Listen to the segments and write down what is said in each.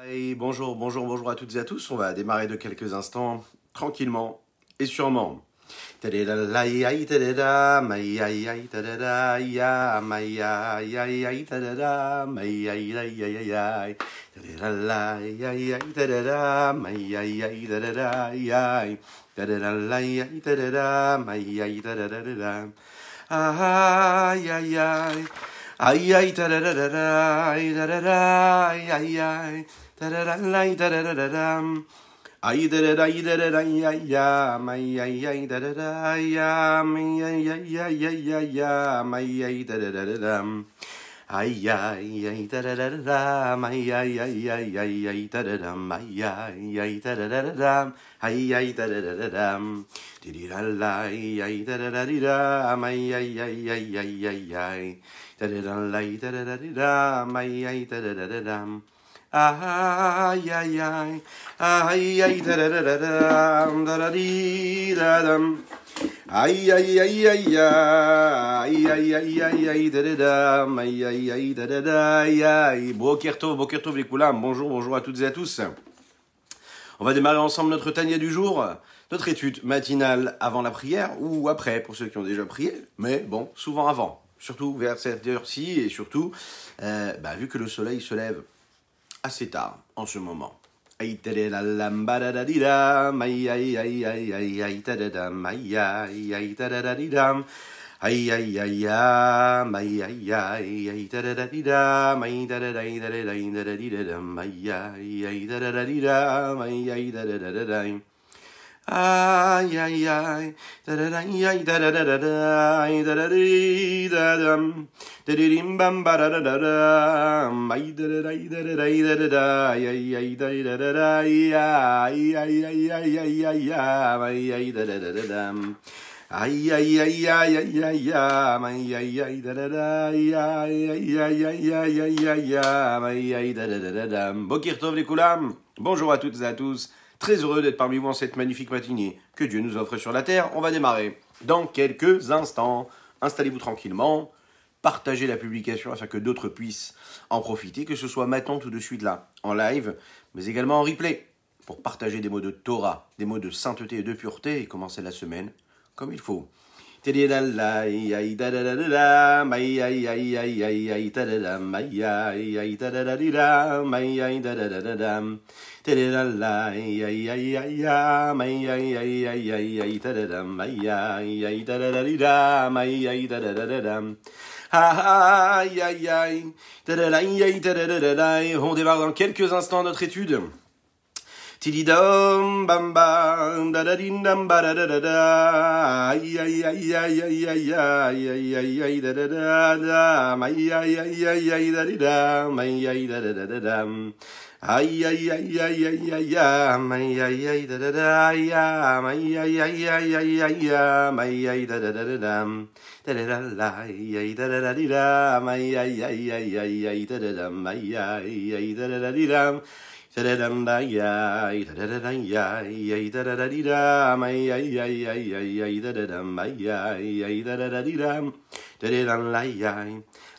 Hey, bonjour, bonjour, bonjour à toutes et à tous. On va démarrer de quelques instants, tranquillement et sûrement. Tadadalaïaï, tadada, maïaïaï, tadada, ya, maïaïaï, tadada, maïaïaï, tadadalaïaï, tadada, maïaïaï, tadada, ya, tadadalaïaï, tadada, maïaï, tadadada. Aïe, aïe, aïe. Aïe, aïe, tadadadada, tadada, aïe, aïe, aïe. Tadadalaï, tadadadadam. Aïe, dadadaï, dadadaï, aïe, aïe, aïe, aïe, dadadaï, aïe, aïe, aïe, aïe, aïe, aïe, aïe, aïe, dadadadadam. Aïe, aïe, aïe, dadadadadam. Aïe, aïe, aïe, aïe, aïe, aïe, dadadam. Aïe, aïe, aïe, dadadadadam. Aïe, aïe, dadadadadam. Dididalaï, aïe, dadadadidam. Aïe, aïe, aïe, aïe, aïe, aïe, aïe. Dadadalaï, dadadadidam. Aïe, aïe, dadadadadam. Aïe, aïe, aïe, aïe, aïe, dadadadadam, dadadidadam. Aïe, aïe, aïe, aïe, aïe, aïe, aïe, aïe, aïe, dadadam, aïe, aïe, aïe, dadadaï, aïe. Boker tov les koulam, bonjour, bonjour à toutes et à tous. On va démarrer ensemble notre Tania du jour, notre étude matinale avant la prière ou après pour ceux qui ont déjà prié, mais bon, souvent avant, surtout vers cette heure-ci et surtout, vu que le soleil se lève assez tard en ce moment. Aïe, tadadadam, badadadidam, aïe, aïe, aïe, aïe, aïe, aïe, tadadam, aïe, aïe, aïe, tadadadidam. Aïe, aïe, aïe, aïe, aïe, aïe, aïe, tadadadidam, aïe, tadadaï, tadadaï, tadadidam, aïe, aïe, aïe, tadadadidam, aïe, aïe, tadadadadam. Aïe, aïe, aïe, tadadaï, aïe, tadadadadam, tadadadidam, tadidim, bam, badadadadam, aïe, tadadaï, tadadaï, tadadaï, aïe, aïe, tadadadadam, aïe, aïe, aïe, aïe, aïe, aïe, aïe, aïe, tadadadadam. Aïe, aïe, aïe, aïe, aïe, aïe, aïe, aïe, aïe, dadadaï, aïe, aïe, aïe, aïe, aïe, aïe, aïe, aïe, aïe, dadadadadam. Bokir tov les koulam. Bonjour à toutes et à tous. Très heureux d'être parmi vous en cette magnifique matinée que Dieu nous offre sur la terre. On va démarrer dans quelques instants. Installez-vous tranquillement. Partagez la publication afin que d'autres puissent en profiter, que ce soit maintenant tout de suite là, en live, mais également en replay, pour partager des mots de Torah, des mots de sainteté et de pureté et commencer la semaine comme il faut. Tadadalaï, aïe, dadadadadam, aïe, aïe, aïe, aïe, aïe, aïe, tadadam, aïe, aïe, aïe, dadadadidam, aïe, aïe, dadadadadam. Tadadalaï, aïe, aïe, aïe, aïe, aïe, aïe, aïe, aïe, aïe, tadadam, aïe, aïe, aïe, dadadadidam, aïe, aïe, dadadadadam. Aïe, aïe, aïe, tadadalaï, aïe, dadadadadam. On démarre dans quelques instants notre étude. Tididam bam bam da da din dam ba da da da da aïe aïe aïe aïe aïe aïe aïe aïe aïe da da da da aïe aïe aïe aïe aïe da di da aïe aïe da da da da dam aïe aïe aïe aïe aïe aïe aïe aïe aïe da da da aïe aïe aïe aïe aïe aïe aïe aïe aïe da da da da dam da da da la aïe aïe da da da di da aïe aïe aïe aïe aïe aïe da da dam aïe aïe aïe da da da di dam. Tadadam, aïe, aïe, tadadadam, aïe, aïe, tadadadidam, aïe, aïe, aïe, aïe, aïe, aïe, tadadam, aïe, aïe, aïe, tadadadidam, tadadam, aïe, aïe,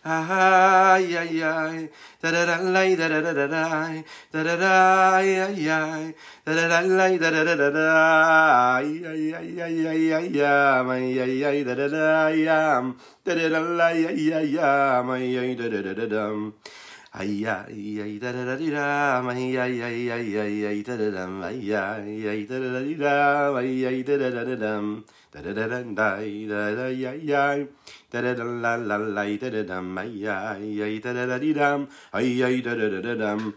aïe, aïe, aïe, tadadam, aïe, tadadadadam, tadadai, aïe, aïe, tadadam, aïe, tadadadadam, aïe, aïe, aïe, aïe, aïe, aïe, aïe, aïe, aïe, tadadadam, tadadam, aïe, aïe, aïe, aïe, aïe, tadadadadam. Aïe aïe aïe da da da di da aïe aïe aïe aïe aïe aïe da da dam aïe aïe aïe da da da di da aïe aïe da da da da dam da da da da da da aïe aïe aïe da da da la la la da da dam aïe aïe aïe da da da di dam aïe aïe da da da da dam.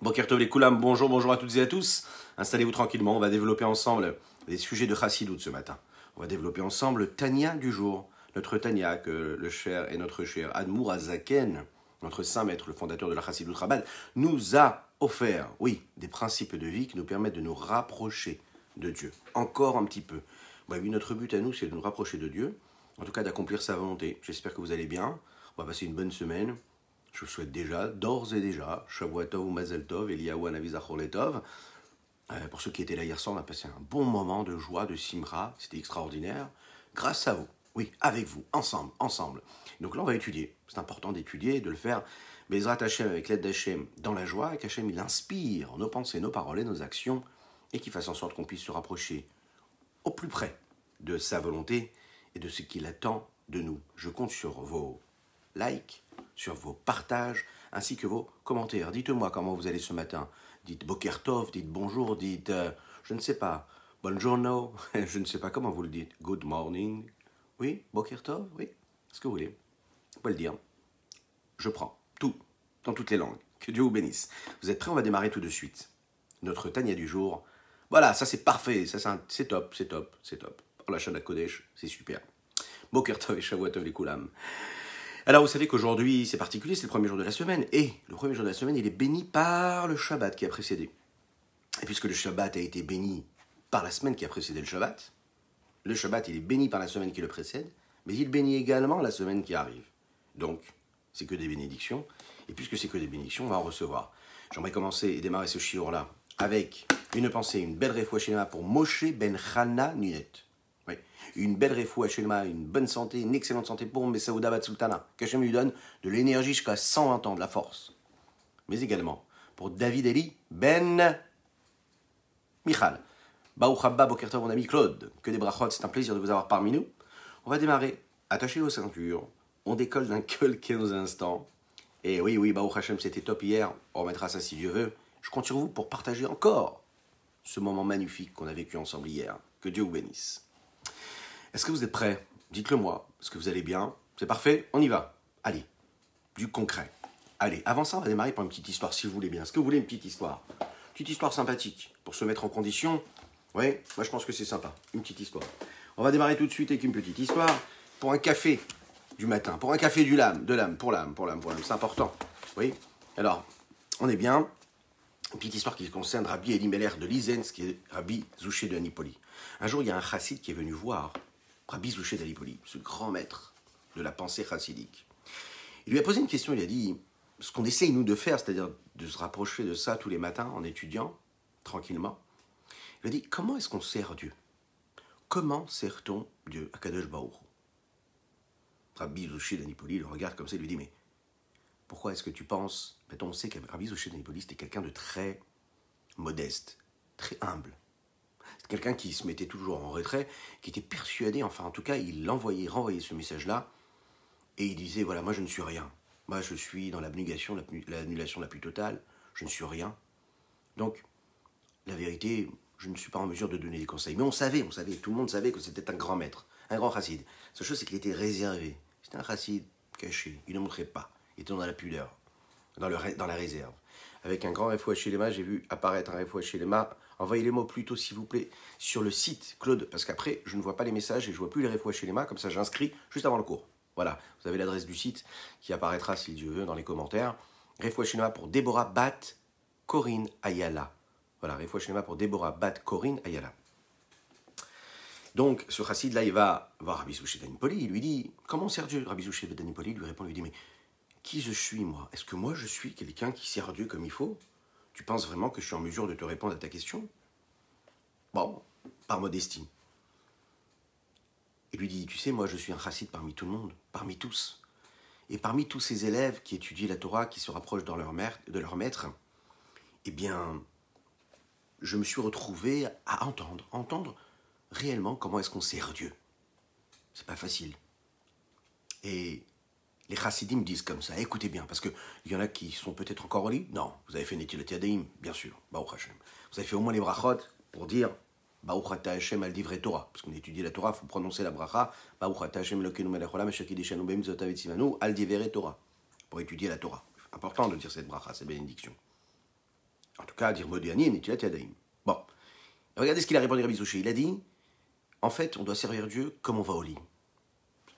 Boker tov les koulam, bonjour, bonjour à toutes et à tous. Installez-vous tranquillement, on va développer ensemble les sujets de Chassidout ce matin. On va développer ensemble le Tania du jour, notre Tania que le cher et notre cher Admour Azaken, notre saint maître, le fondateur de la Chassidout Chabad, nous a offert, oui, des principes de vie qui nous permettent de nous rapprocher de Dieu. Encore un petit peu. Bah oui, notre but à nous, c'est de nous rapprocher de Dieu, en tout cas d'accomplir sa volonté. J'espère que vous allez bien. On va passer une bonne semaine. Je vous souhaite déjà, d'ores et déjà, Shavua Tov ou Mazel Tov, Eliyahu Hanavi Zachor Letov. Pour ceux qui étaient là hier soir, on a passé un bon moment de joie, de simra. C'était extraordinaire. Grâce à vous. Oui, avec vous, ensemble. Donc là, on va étudier. C'est important d'étudier et de le faire Bezrat Hashem, avec l'aide d'Hachem, dans la joie, et qu'Hachem, il inspire nos pensées, nos paroles et nos actions, et qu'il fasse en sorte qu'on puisse se rapprocher au plus près de sa volonté et de ce qu'il attend de nous. Je compte sur vos likes, sur vos partages, ainsi que vos commentaires. Dites-moi comment vous allez ce matin. Dites Boker Tov, dites bonjour, dites, je ne sais pas, buongiorno, je ne sais pas comment vous le dites. Good morning, oui, Boker Tov, oui, ce que vous voulez. Vous pouvez le dire. Je prends tout, dans toutes les langues. Que Dieu vous bénisse. Vous êtes prêts? On va démarrer tout de suite. Notre Tania du jour. Voilà, ça c'est parfait, ça c'est top, c'est top, c'est top. Oh la Shana Kodesh, c'est super. Boker Tov et Shavuot Tov les Koulam. Alors vous savez qu'aujourd'hui c'est particulier, c'est le premier jour de la semaine, et le premier jour de la semaine il est béni par le Shabbat qui a précédé. Et puisque le Shabbat a été béni par la semaine qui a précédé le Shabbat il est béni par la semaine qui le précède, mais il bénit également la semaine qui arrive. Donc, c'est que des bénédictions, et puisque c'est que des bénédictions, on va en recevoir. J'aimerais commencer et démarrer ce shiur-là avec une pensée, une belle refoua shelema pour Moshe ben Chana Nunet. Oui, une belle refoua shelema, une bonne santé, une excellente santé pour Messaouda Bat Sultana. Qu'Hachem lui donne de l'énergie jusqu'à 120 ans, de la force. Mais également pour David Eli ben Michal. Baruch Haba Boker Tov, mon ami Claude. Que des brachot, c'est un plaisir de vous avoir parmi nous. On va démarrer. Attachez vos ceintures. On décolle d'un quelques instants. Et oui, Baruch Hashem, c'était top hier. On remettra ça si Dieu veut. Je compte sur vous pour partager encore ce moment magnifique qu'on a vécu ensemble hier. Que Dieu vous bénisse. Est-ce que vous êtes prêts? Dites-le moi. Est-ce que vous allez bien? C'est parfait? On y va. Allez, du concret. Allez, avant ça, on va démarrer par une petite histoire, si vous voulez bien. Est-ce que vous voulez une petite histoire? Petite histoire sympathique, pour se mettre en condition. Oui, moi je pense que c'est sympa. Une petite histoire. On va démarrer tout de suite avec une petite histoire pour un café du matin, pour un café de l'âme, pour l'âme. C'est important. Oui. Alors, on est bien. Une petite histoire qui concerne Rabbi Elimelech de Lizenz, qui est Rabbi Zouché de Anipoli. Un jour, il y a un chassid qui est venu voir Rabbi Zouché d'Anipoli, ce grand maître de la pensée chassidique. Il lui a posé une question, il a dit, ce qu'on essaye nous de faire, c'est-à-dire de se rapprocher de ça tous les matins en étudiant, tranquillement. Il lui a dit, comment est-ce qu'on sert Dieu? Comment sert-on Dieu à Kadosh Baruch? Rabbi Zouché d'Anipoli le regarde comme ça et lui dit, mais pourquoi est-ce que tu penses? Maintenant, on sait que Rabbi Zouché d'Anipoli, c'était quelqu'un de très modeste, très humble. C'est quelqu'un qui se mettait toujours en retrait, qui était persuadé, enfin en tout cas, il renvoyait ce message-là, et il disait, voilà, moi je ne suis rien. Moi je suis dans l'abnégation, l'annulation la plus totale, je ne suis rien. Donc, la vérité, je ne suis pas en mesure de donner des conseils. Mais on savait, tout le monde savait que c'était un grand maître, un grand chassid. La seule chose, c'est qu'il était réservé. C'était un chassid caché, il ne montrait pas. Il était dans la pudeur, dans la réserve. Avec un grand refoua shelema, j'ai vu apparaître un refoua shelema. Envoyez les mots plutôt, s'il vous plaît, sur le site, Claude, parce qu'après, je ne vois pas les messages et je ne vois plus les refoua shelema, comme ça j'inscris juste avant le cours. Voilà, vous avez l'adresse du site qui apparaîtra, si Dieu veut, dans les commentaires. Refoua shelema pour Déborah Bat Corinne Ayala. Voilà, refoua shelema pour Déborah Bat Corinne Ayala. Donc, ce chassid là, il va voir Rabbi Zouché d'Anipoli, il lui dit, comment sert Dieu? Rabbi Zouché d'Anipoli lui répond, lui dit, mais qui je suis, moi? Est-ce que moi, je suis quelqu'un qui sert Dieu comme il faut? Tu penses vraiment que je suis en mesure de te répondre à ta question? Bon, par modestie. Il lui dit, tu sais, moi, je suis un chassid parmi tout le monde, parmi tous. Et parmi tous ces élèves qui étudient la Torah, qui se rapprochent de leur maître, eh bien, je me suis retrouvé à entendre réellement comment est-ce qu'on sert Dieu. C'est pas facile. Et les chassidim disent comme ça, écoutez bien, parce qu'il y en a qui sont peut-être encore au lit. Non, vous avez fait Netilat Yadayim, bien sûr, Baruch Hashem. Vous avez fait au moins les brachot pour dire Baruch Ata Hashem al divrei Torah. Parce qu'on étudie la Torah, il faut prononcer la bracha Baruch Ata Hashem Elokeinu melech haolam asher kiddushanu b'mitzvotav v'tzivanu al divrei Torah. Pour étudier la Torah. Important de dire cette bracha, cette bénédiction. En tout cas, dire Modiani et Netilat Yadayim. Bon, regardez ce qu'il a répondu à Rabbi Zouché. Il a dit, en fait, on doit servir Dieu comme on va au lit.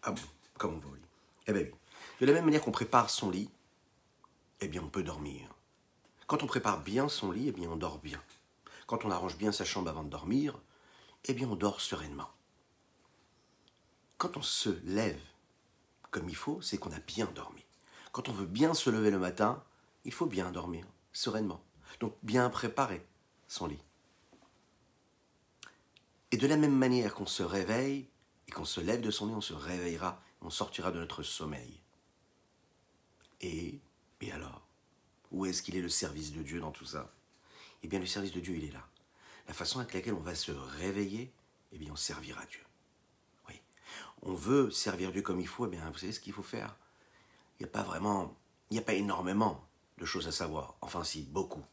Ah bon, comme on va au lit. Eh bien oui. De la même manière qu'on prépare son lit, eh bien on peut dormir. Quand on prépare bien son lit, eh bien on dort bien. Quand on arrange bien sa chambre avant de dormir, eh bien on dort sereinement. Quand on se lève comme il faut, c'est qu'on a bien dormi. Quand on veut bien se lever le matin, il faut bien dormir, sereinement. Donc bien préparer son lit. Et de la même manière qu'on se réveille et qu'on se lève de son lit, on se réveillera, on sortira de notre sommeil. Et Et alors, où est-ce qu'il est le service de Dieu dans tout ça? Eh bien, le service de Dieu, il est là. La façon avec laquelle on va se réveiller, eh bien, on servira Dieu. Oui. On veut servir Dieu comme il faut, eh bien, vous savez ce qu'il faut faire? Il n'y a pas énormément de choses à savoir. Enfin, si, beaucoup.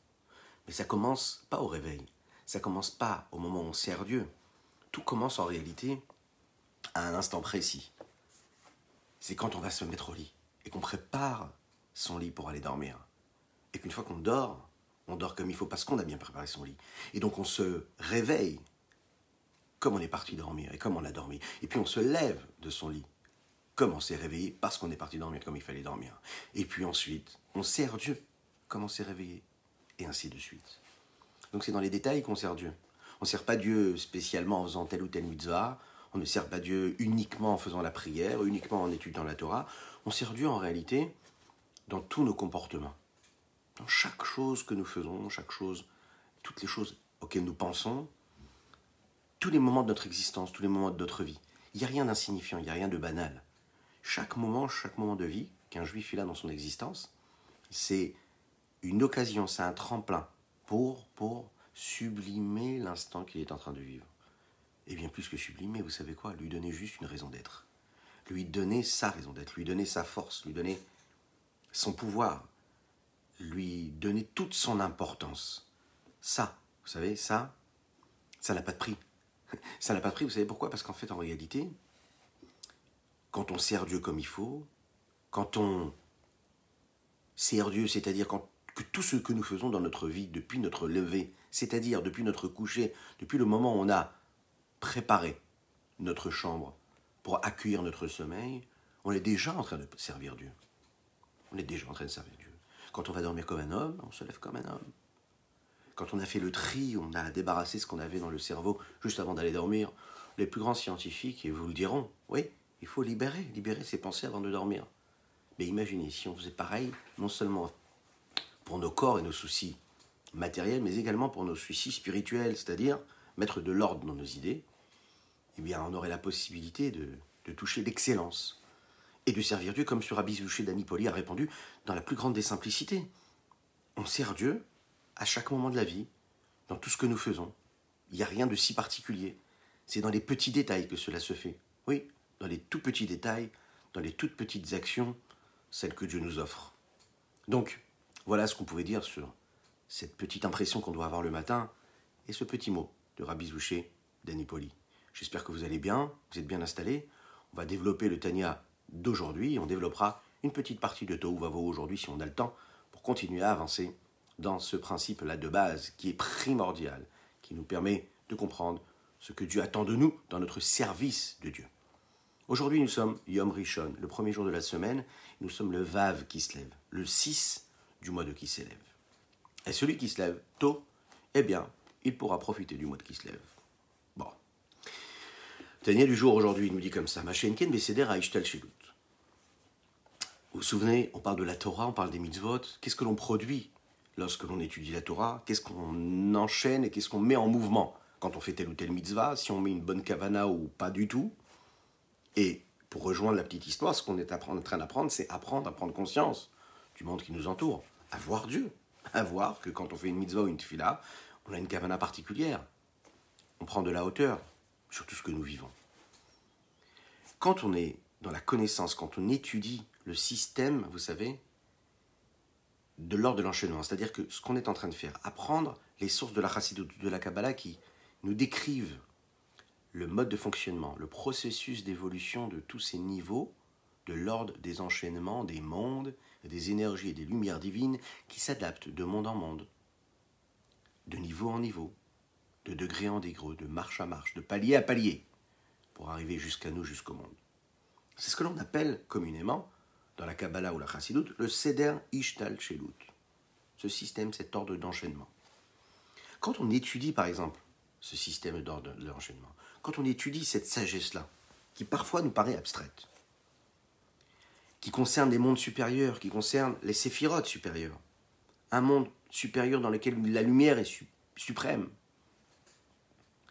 Mais ça commence pas au réveil. Ça commence pas au moment où on sert Dieu. Tout commence en réalité à un instant précis. C'est quand on va se mettre au lit et qu'on prépare son lit pour aller dormir. Et qu'une fois qu'on dort comme il faut parce qu'on a bien préparé son lit. Et donc on se réveille comme on est parti dormir et comme on a dormi. Et puis on se lève de son lit comme on s'est réveillé parce qu'on est parti dormir comme il fallait dormir. Et puis ensuite, on sert Dieu comme on s'est réveillé. Et ainsi de suite. Donc c'est dans les détails qu'on sert Dieu. On ne sert pas Dieu spécialement en faisant telle ou telle mitzvah. On ne sert pas Dieu uniquement en faisant la prière, uniquement en étudiant la Torah. On sert Dieu en réalité dans tous nos comportements. Dans chaque chose que nous faisons, toutes les choses auxquelles nous pensons, tous les moments de notre existence, tous les moments de notre vie. Il n'y a rien d'insignifiant, il n'y a rien de banal. Chaque moment de vie qu'un juif a dans son existence, c'est une occasion, c'est un tremplin pour sublimer l'instant qu'il est en train de vivre. Et bien plus que sublimer, vous savez quoi? Lui donner juste une raison d'être. Lui donner sa raison d'être, lui donner sa force, lui donner son pouvoir, lui donner toute son importance. Ça, vous savez, ça n'a pas de prix. Ça n'a pas de prix, vous savez pourquoi? Parce qu'en fait, en réalité, quand on sert Dieu comme il faut, quand on sert Dieu, c'est-à-dire que tout ce que nous faisons dans notre vie depuis notre lever, c'est-à-dire depuis notre coucher, depuis le moment où on a préparé notre chambre pour accueillir notre sommeil, on est déjà en train de servir Dieu. On est déjà en train de servir Dieu. Quand on va dormir comme un homme, on se lève comme un homme. Quand on a fait le tri, on a débarrassé ce qu'on avait dans le cerveau juste avant d'aller dormir, les plus grands scientifiques, et vous le diront, oui, il faut libérer ses pensées avant de dormir. Mais imaginez, si on faisait pareil, non seulement pour nos corps et nos soucis matériels, mais également pour nos soucis spirituels, c'est-à-dire mettre de l'ordre dans nos idées, eh bien on aurait la possibilité de toucher l'excellence et de servir Dieu comme sur Rabbi Zouché d'Anipoli a répondu dans la plus grande des simplicités. On sert Dieu à chaque moment de la vie, dans tout ce que nous faisons. Il n'y a rien de si particulier. C'est dans les petits détails que cela se fait. Oui, dans les tout petits détails, dans les toutes petites actions, celles que Dieu nous offre. Donc, voilà ce qu'on pouvait dire sur cette petite impression qu'on doit avoir le matin et ce petit mot de Rabbi Zouché d'Anipoli. J'espère que vous allez bien, vous êtes bien installés. On va développer le Tanya d'aujourd'hui. On développera une petite partie de Tohu Vavohu aujourd'hui si on a le temps pour continuer à avancer dans ce principe-là de base qui est primordial, qui nous permet de comprendre ce que Dieu attend de nous dans notre service de Dieu. Aujourd'hui, nous sommes Yom Rishon, le premier jour de la semaine. Nous sommes le Vav qui se lève, le 6 du mois de qui s'élève. Et celui qui se lève tôt, eh bien, il pourra profiter du mois de qui se lève. Bon. Tania du jour aujourd'hui, il nous dit comme ça, Machenken Beseder Aishtel Shelut. Vous vous souvenez, on parle de la Torah, on parle des mitzvot. Qu'est-ce que l'on produit lorsque l'on étudie la Torah? Qu'est-ce qu'on enchaîne et qu'est-ce qu'on met en mouvement quand on fait telle ou telle mitzvah? Si on met une bonne kavana ou pas du tout? Et pour rejoindre la petite histoire, ce qu'on est en train d'apprendre, c'est apprendre à prendre conscience du monde qui nous entoure, à voir Dieu, à voir que quand on fait une mitzvah ou une tefila, on a une kavana particulière. On prend de la hauteur sur tout ce que nous vivons. Quand on est dans la connaissance, quand on étudie le système, vous savez, de l'ordre de l'enchaînement, c'est-à-dire que ce qu'on est en train de faire, apprendre les sources de la Chassidut, de la Kabbalah qui nous décrivent le mode de fonctionnement, le processus d'évolution de tous ces niveaux, de l'ordre des enchaînements, des mondes, des énergies et des lumières divines qui s'adaptent de monde en monde, de niveau en niveau, de degré en degré, de marche à marche, de palier à palier, pour arriver jusqu'à nous, jusqu'au monde. C'est ce que l'on appelle communément, dans la Kabbalah ou la Chassidut, le Seder Ishtal Shelut. Ce système, cet ordre d'enchaînement. Quand on étudie, par exemple, ce système d'ordre d'enchaînement, quand on étudie cette sagesse-là, qui parfois nous paraît abstraite, qui concerne des mondes supérieurs, qui concerne les séphirotes supérieurs, un monde supérieur dans lequel la lumière est suprême,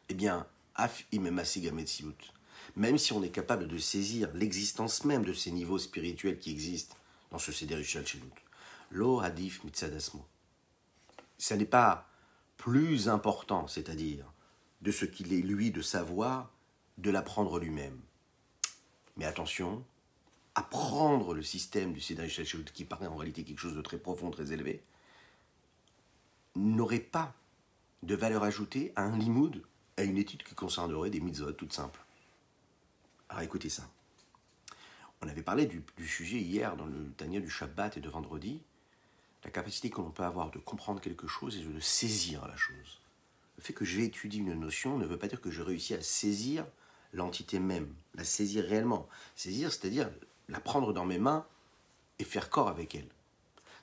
eh bien, Af Imem Asiga Metzilut, même si on est capable de saisir l'existence même de ces niveaux spirituels qui existent dans ce Seder Ishtal Shelut, Lo hadif mitzadasmo. Ça n'est pas plus important, c'est-à-dire de ce qu'il est lui de savoir, de l'apprendre lui-même. Mais attention, apprendre le système du Seder Ishtalshelut, qui paraît en réalité quelque chose de très profond, très élevé, n'aurait pas de valeur ajoutée à un limoud, à une étude qui concernerait des mitzvot toutes simples. Alors écoutez ça. On avait parlé du sujet hier dans le Tanya du Shabbat et de vendredi, la capacité que l'on peut avoir de comprendre quelque chose et de saisir la chose. Le fait que j'ai étudié une notion ne veut pas dire que je réussis à saisir l'entité même, la saisir réellement. Saisir, c'est-à-dire la prendre dans mes mains et faire corps avec elle.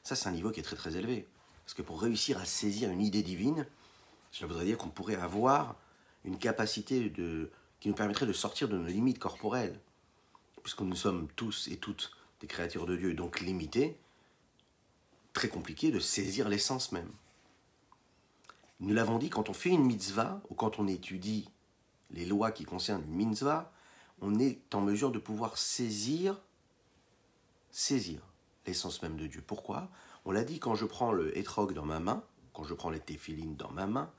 Ça, c'est un niveau qui est très très élevé. Parce que pour réussir à saisir une idée divine, cela voudrait dire qu'on pourrait avoir une capacité qui nous permettrait de sortir de nos limites corporelles. Puisque nous sommes tous et toutes des créatures de Dieu, donc limitées, très compliqué de saisir l'essence même. Nous l'avons dit, quand on fait une mitzvah, ou quand on étudie les lois qui concernent une mitzvah, on est en mesure de pouvoir saisir l'essence même de Dieu. Pourquoi ? On l'a dit, quand je prends le hétrog dans ma main, quand je prends les téphilines dans ma main,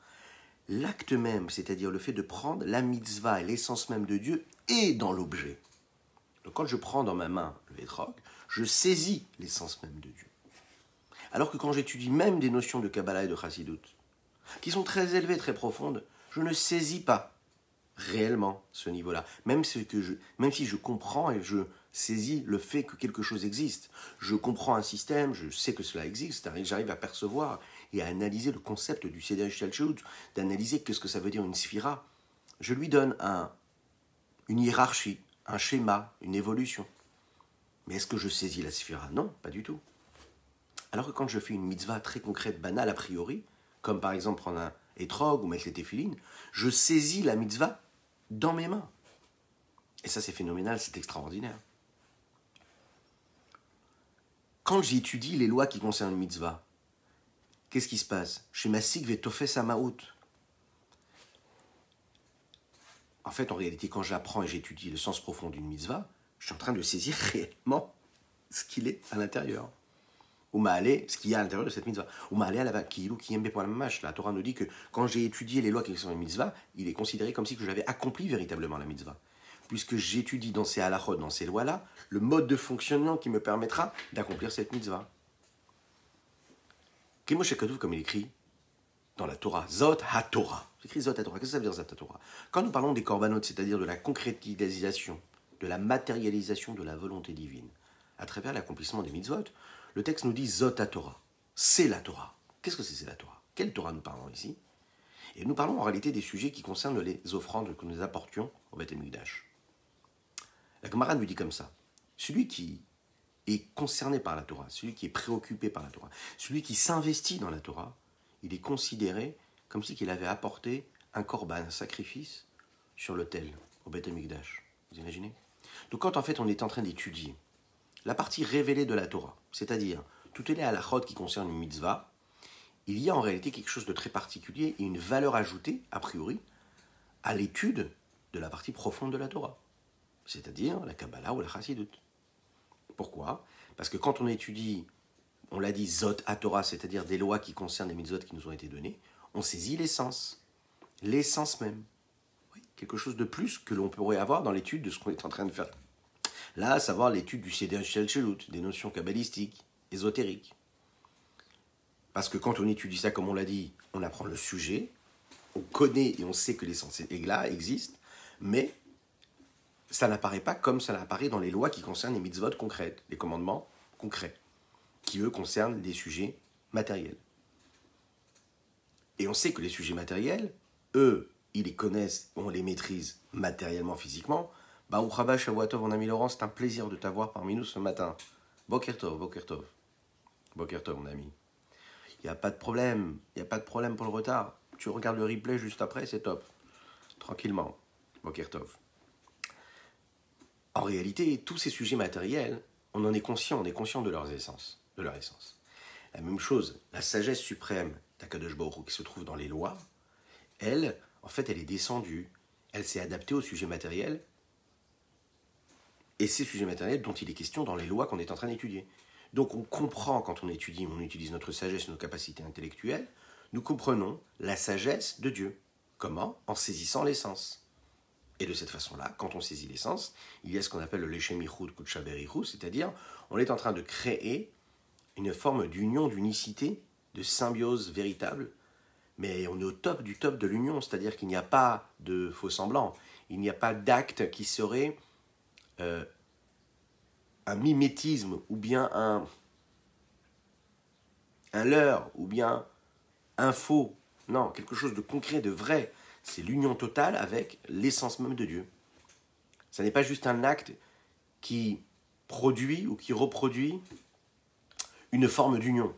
l'acte même, c'est-à-dire le fait de prendre la mitzvah et l'essence même de Dieu, est dans l'objet. Donc quand je prends dans ma main le hétrog, je saisis l'essence même de Dieu. Alors que quand j'étudie même des notions de Kabbalah et de Chassidut, qui sont très élevées, très profondes, je ne saisis pas réellement ce niveau-là. Même si je comprends et je saisis le fait que quelque chose existe. Je comprends un système, je sais que cela existe, j'arrive à percevoir et à analyser le concept du Seder Ishtalshelut, d'analyser qu'est-ce que ça veut dire une sphira. Je lui donne une hiérarchie, un schéma, une évolution. Mais est-ce que je saisis la sphira ? Non, pas du tout. Alors que quand je fais une mitzvah très concrète, banale a priori, comme par exemple prendre un hétrog ou mettre les téphilines, je saisis la mitzvah dans mes mains. Et ça, c'est phénoménal, c'est extraordinaire. Quand j'étudie les lois qui concernent une mitzvah, qu'est-ce qui se passe ? Chez Masik Vetofes Amaout. En fait, en réalité, quand j'apprends et j'étudie le sens profond d'une mitzvah, je suis en train de saisir réellement ce qu'il est à l'intérieur. Ou ma'alé, ce qu'il y a à l'intérieur de cette mitzvah. Ou ma'alé à la kiilou qui aime pour la mamash. La Torah nous dit que quand j'ai étudié les lois qui sont une mitzvah, il est considéré comme si que j'avais accompli véritablement la mitzvah. Puisque j'étudie dans ces halachot, dans ces lois-là, le mode de fonctionnement qui me permettra d'accomplir cette mitzvah. Kemoshe Kadouv, comme il écrit dans la Torah, Zot HaTorah. J'écris Zot HaTorah. Qu'est-ce que ça veut dire Zot HaTorah ? Quand nous parlons des korbanot, c'est-à-dire de la concrétisation, de la matérialisation de la volonté divine, à travers l'accomplissement des mitzvot, le texte nous dit Zot HaTorah. C'est la Torah. Qu'est-ce que c'est la Torah ? Quelle Torah nous parlons ici ? Et nous parlons en réalité des sujets qui concernent les offrandes que nous apportions au Beth Amikdash. La Gemara nous dit comme ça. Celui qui est concerné par la Torah, celui qui est préoccupé par la Torah, celui qui s'investit dans la Torah, il est considéré comme si il avait apporté un korban, un sacrifice, sur l'autel, au Beth Amikdash. Vous imaginez ? Donc quand en fait on est en train d'étudier la partie révélée de la Torah, c'est-à-dire toutes les halachot qui concernent une mitzvah, il y a en réalité quelque chose de très particulier et une valeur ajoutée, a priori, à l'étude de la partie profonde de la Torah, c'est-à-dire la Kabbalah ou la Chassidut. Pourquoi ? Parce que quand on étudie, on l'a dit, Zot HaTorah, c'est-à-dire des lois qui concernent les mitzvot qui nous ont été données, on saisit l'essence même. Oui, quelque chose de plus que l'on pourrait avoir dans l'étude de ce qu'on est en train de faire. Là, à savoir l'étude du Seder Ishtalshelut, des notions kabbalistiques, ésotériques. Parce que quand on étudie ça, comme on l'a dit, on apprend le sujet, on connaît et on sait que l'essence est là, existe, mais ça n'apparaît pas comme ça apparaît dans les lois qui concernent les mitzvot concrètes, les commandements concrets, qui eux concernent des sujets matériels. Et on sait que les sujets matériels, eux, ils les connaissent, on les maîtrise matériellement, physiquement. Baruch haba, Shavuatov, mon ami Laurent, c'est un plaisir de t'avoir parmi nous ce matin. Boker tov, Boker tov. Boker tov, mon ami. Il n'y a pas de problème, pour le retard. Tu regardes le replay juste après, c'est top. Tranquillement. Boker tov. En réalité, tous ces sujets matériels, on en est conscient, de leur essence. La même chose, la sagesse suprême d'Akadosh Baruch Hu qui se trouve dans les lois, elle, en fait, elle est descendue, elle s'est adaptée aux sujets matériels, et ces sujets matériels dont il est question dans les lois qu'on est en train d'étudier. Donc on comprend quand on utilise notre sagesse, nos capacités intellectuelles, nous comprenons la sagesse de Dieu. Comment? En saisissant l'essence. Et de cette façon-là, quand on saisit l'essence, il y a ce qu'on appelle le Leshem Ichud Kudsha Berichu, c'est-à-dire on est en train de créer une forme d'union, d'unicité, de symbiose véritable, mais on est au top du top de l'union, c'est-à-dire qu'il n'y a pas de faux semblant, il n'y a pas d'acte qui serait un mimétisme, ou bien un leurre, ou bien un faux. Non, quelque chose de concret, de vrai. C'est l'union totale avec l'essence même de Dieu. Ça n'est pas juste un acte qui produit ou qui reproduit une forme d'union.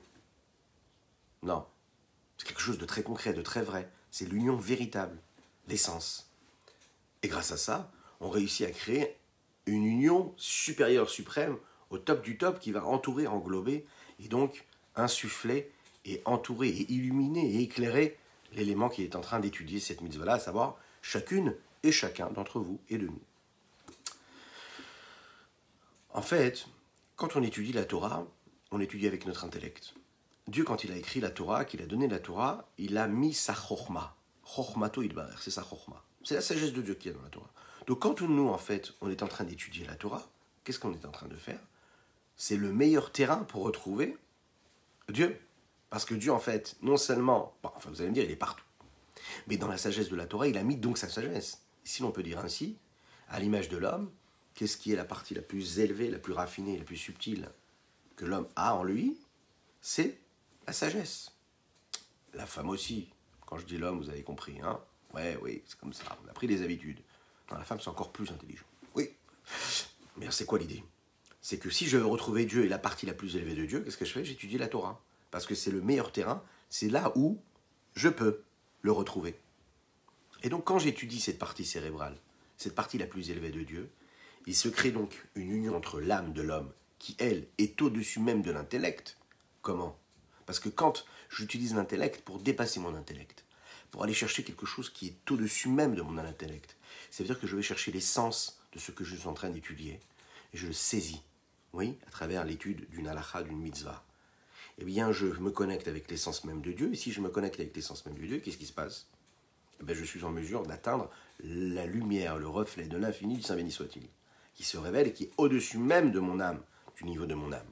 Non, c'est quelque chose de très concret, de très vrai. C'est l'union véritable, l'essence. Et grâce à ça, on réussit à créer une union supérieure, suprême, au top du top, qui va entourer, englober, et donc insuffler, et entourer, et illuminer, et éclairer l'élément qui est en train d'étudier cette mitzvah-là, à savoir chacune et chacun d'entre vous et de nous. En fait, quand on étudie la Torah, on étudie avec notre intellect. Dieu, quand il a écrit la Torah, qu'il a donné la Torah, il a mis sa chokhma. Chokhmato idbarer, c'est sa chokhma. C'est la sagesse de Dieu qui est dans la Torah. Donc quand nous, en fait, on est en train d'étudier la Torah, qu'est-ce qu'on est en train de faire? C'est le meilleur terrain pour retrouver Dieu. Parce que Dieu, en fait, non seulement, bon, enfin vous allez me dire, il est partout. Mais dans la sagesse de la Torah, il a mis donc sa sagesse. Si l'on peut dire ainsi, à l'image de l'homme, qu'est-ce qui est la partie la plus élevée, la plus raffinée, la plus subtile que l'homme a en lui? C'est la sagesse. La femme aussi. Quand je dis l'homme, vous avez compris, hein? Ouais, oui, c'est comme ça. On a pris des habitudes. Non, la femme, c'est encore plus intelligent. Oui. Mais c'est quoi l'idée? C'est que si je veux retrouver Dieu et la partie la plus élevée de Dieu, qu'est-ce que je fais? J'étudie la Torah. Parce que c'est le meilleur terrain. C'est là où je peux le retrouver. Et donc, quand j'étudie cette partie cérébrale, cette partie la plus élevée de Dieu, il se crée donc une union entre l'âme de l'homme, qui, elle, est au-dessus même de l'intellect. Comment? Parce que quand j'utilise l'intellect pour dépasser mon intellect, pour aller chercher quelque chose qui est au-dessus même de mon intellect, ça veut dire que je vais chercher l'essence de ce que je suis en train d'étudier, et je le saisis, oui, à travers l'étude d'une halakha, d'une mitzvah. Eh bien, je me connecte avec l'essence même de Dieu, et si je me connecte avec l'essence même de Dieu, qu'est-ce qui se passe? Eh bien, je suis en mesure d'atteindre la lumière, le reflet de l'infini du Saint béni soit-il, qui se révèle et qui est au-dessus même de mon âme, du niveau de mon âme.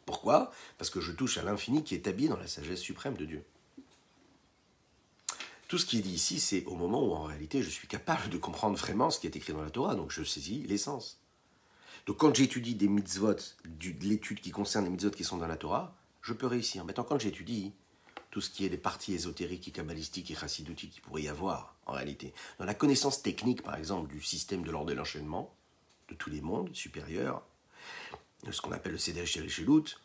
Pourquoi? Parce que je touche à l'infini qui est habillé dans la sagesse suprême de Dieu. Tout ce qui est dit ici, c'est au moment où en réalité je suis capable de comprendre vraiment ce qui est écrit dans la Torah, donc je saisis l'essence. Donc quand j'étudie des mitzvot, de l'étude qui concerne les mitzvot qui sont dans la Torah, je peux réussir. Maintenant, quand j'étudie tout ce qui est des parties ésotériques et kabbalistiques et chassidoutiques qu'il pourrait y avoir en réalité, dans la connaissance technique par exemple du système de l'ordre de l'enchaînement, de tous les mondes supérieurs, de ce qu'on appelle le Seder Shelut,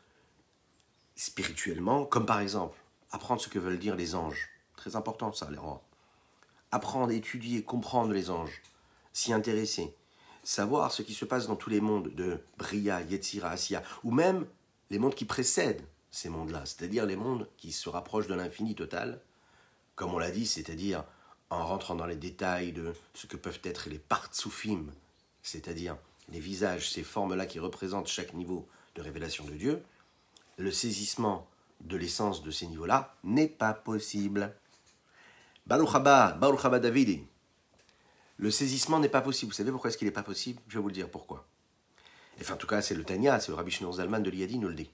spirituellement, comme par exemple apprendre ce que veulent dire les anges. Très important ça, les rangs. Apprendre, étudier, comprendre les anges, s'y intéresser, savoir ce qui se passe dans tous les mondes de Bria, Yetzira, Asiya, ou même les mondes qui précèdent ces mondes-là, c'est-à-dire les mondes qui se rapprochent de l'infini total, comme on l'a dit, c'est-à-dire en rentrant dans les détails de ce que peuvent être les partsoufim, c'est-à-dire les visages, ces formes-là qui représentent chaque niveau de révélation de Dieu, le saisissement de l'essence de ces niveaux-là n'est pas possible. Baruch haba Davidi. Le saisissement n'est pas possible. Vous savez pourquoi est-ce qu'il n'est pas possible? Je vais vous le dire pourquoi. Enfin, en tout cas, c'est le Tanya, c'est le Rabbi Shneur Zalman de l'Iyadi nous le dit.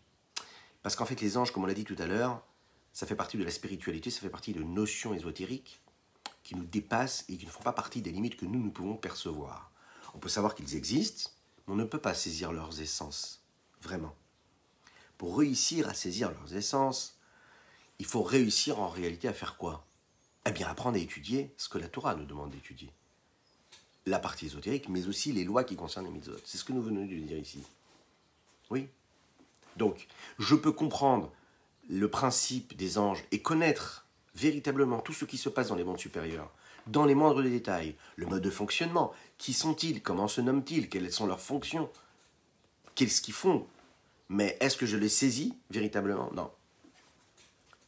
Parce qu'en fait, les anges, comme on l'a dit tout à l'heure, ça fait partie de la spiritualité, ça fait partie de notions ésotériques qui nous dépassent et qui ne font pas partie des limites que nous pouvons percevoir. On peut savoir qu'ils existent, mais on ne peut pas saisir leurs essences, vraiment. Pour réussir à saisir leurs essences, il faut réussir en réalité à faire quoi? Eh bien, apprendre à étudier ce que la Torah nous demande d'étudier. La partie ésotérique, mais aussi les lois qui concernent les mitzvot. C'est ce que nous venons de dire ici. Oui. Donc, je peux comprendre le principe des anges et connaître véritablement tout ce qui se passe dans les mondes supérieurs, dans les moindres détails, le mode de fonctionnement, qui sont-ils, comment se nomment-ils, quelles sont leurs fonctions, qu'est-ce qu'ils font. Mais est-ce que je les saisis véritablement? Non.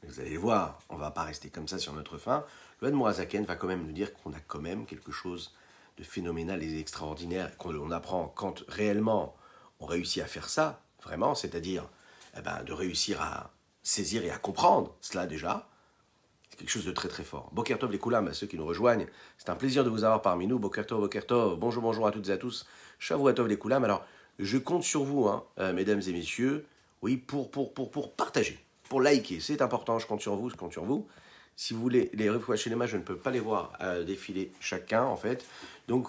Vous allez le voir, on ne va pas rester comme ça sur notre faim. Le Admor HaZaken va quand même nous dire qu'on a quand même quelque chose de phénoménal et extraordinaire, qu'on apprend quand réellement on réussit à faire ça, vraiment, c'est-à-dire de réussir à saisir et à comprendre cela déjà, c'est quelque chose de très très fort. Boker Tov les Koulam, à ceux qui nous rejoignent, c'est un plaisir de vous avoir parmi nous. Boker Tov, bonjour à toutes et à tous. Shavuot Tov les Koulam. Alors, je compte sur vous, mesdames et messieurs, oui, pour partager, pour liker. C'est important, je compte sur vous. Si vous voulez les refouach chez les mains, je ne peux pas les voir défiler chacun, en fait. Donc,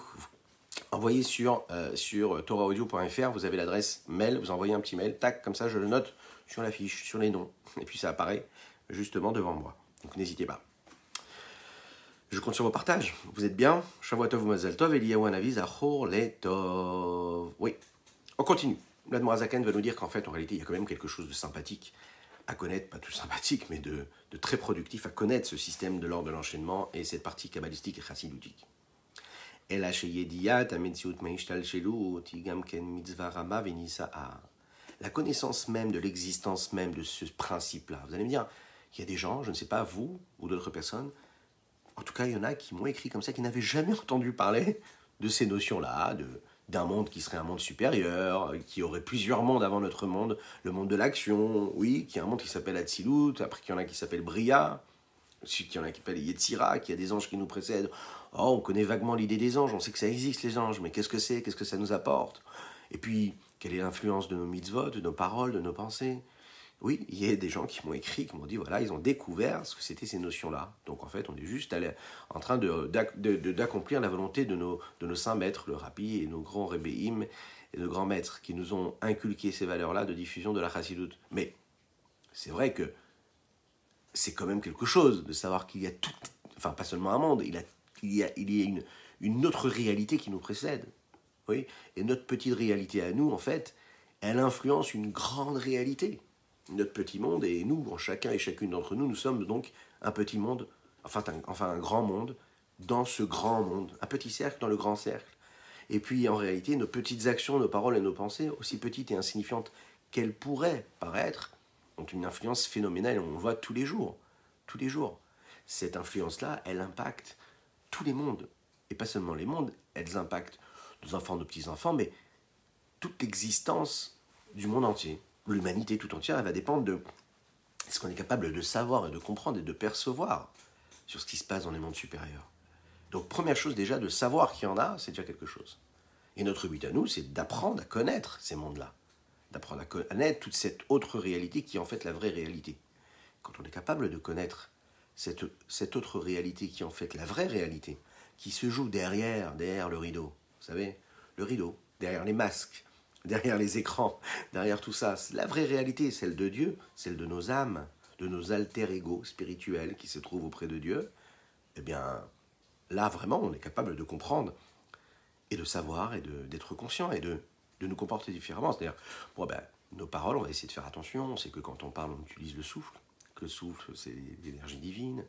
envoyez sur toraaudio.fr, vous avez l'adresse mail, vous envoyez un petit mail, tac, comme ça je le note sur la fiche, sur les noms, et puis ça apparaît justement devant moi. Donc n'hésitez pas. Je compte sur vos partages. Vous êtes bien? Shavuot Tov Mazel Tov, Eliyahu Hanavi Zachor Letov. Oui, on continue. L'Admor Zaken va nous dire qu'en fait, en réalité, il y a quand même quelque chose de sympathique à connaître, pas tout sympathique, mais de très productif à connaître ce système de l'ordre de l'enchaînement et cette partie kabbalistique et chassidutique. La connaissance même de l'existence même de ce principe-là. Vous allez me dire, il y a des gens, je ne sais pas vous ou d'autres personnes, en tout cas il y en a qui m'ont écrit comme ça, qui n'avaient jamais entendu parler de ces notions-là, d'un monde qui serait un monde supérieur, qui aurait plusieurs mondes avant notre monde, le monde de l'action, oui, qui est un monde qui s'appelle Atzilut, après qu'il y en a qui s'appelle Bria, qu'il y en a qui s'appelle Yetzira, qu'il y a des anges qui nous précèdent. Oh, on connaît vaguement l'idée des anges, on sait que ça existe les anges, mais qu'est-ce que c'est? Qu'est-ce que ça nous apporte? Et puis, quelle est l'influence de nos mitzvot, de nos paroles, de nos pensées? Oui, il y a des gens qui m'ont écrit, qui m'ont dit, voilà, ils ont découvert ce que c'était ces notions-là. Donc en fait, on est juste en train d'accomplir la volonté de nos saints maîtres, le Rabbi et nos grands Rebbeim et nos grands maîtres, qui nous ont inculqué ces valeurs-là de diffusion de la Chassidut. Mais c'est vrai que c'est quand même quelque chose de savoir qu'il y a tout, enfin pas seulement un monde, il y a une autre réalité qui nous précède. Oui, et notre petite réalité à nous, en fait, elle influence une grande réalité. Notre petit monde, et nous, chacun et chacune d'entre nous, nous sommes donc un petit monde, enfin un grand monde, dans ce grand monde, un petit cercle dans le grand cercle. Et puis en réalité, nos petites actions, nos paroles et nos pensées, aussi petites et insignifiantes qu'elles pourraient paraître, ont une influence phénoménale, on le voit tous les jours. Tous les jours. Cette influence-là, elle impacte tous les mondes. Et pas seulement les mondes, elles impactent nos enfants, nos petits-enfants, mais toute l'existence du monde entier. L'humanité tout entière, elle va dépendre de ce qu'on est capable de savoir et de comprendre et de percevoir sur ce qui se passe dans les mondes supérieurs. Donc première chose déjà, de savoir qu'il y en a, c'est déjà quelque chose. Et notre but à nous, c'est d'apprendre à connaître ces mondes-là. D'apprendre à connaître toute cette autre réalité qui est en fait la vraie réalité. Quand on est capable de connaître cette autre réalité qui est en fait la vraie réalité, qui se joue derrière le rideau, vous savez, le rideau, derrière les masques, derrière les écrans, derrière tout ça, c'est la vraie réalité, celle de Dieu, celle de nos âmes, de nos alter ego spirituels qui se trouvent auprès de Dieu, eh bien, là vraiment, on est capable de comprendre et de savoir et d'être conscient et de nous comporter différemment. C'est-à-dire, nos paroles, on va essayer de faire attention. On sait que quand on parle, on utilise le souffle, que le souffle, c'est l'énergie divine.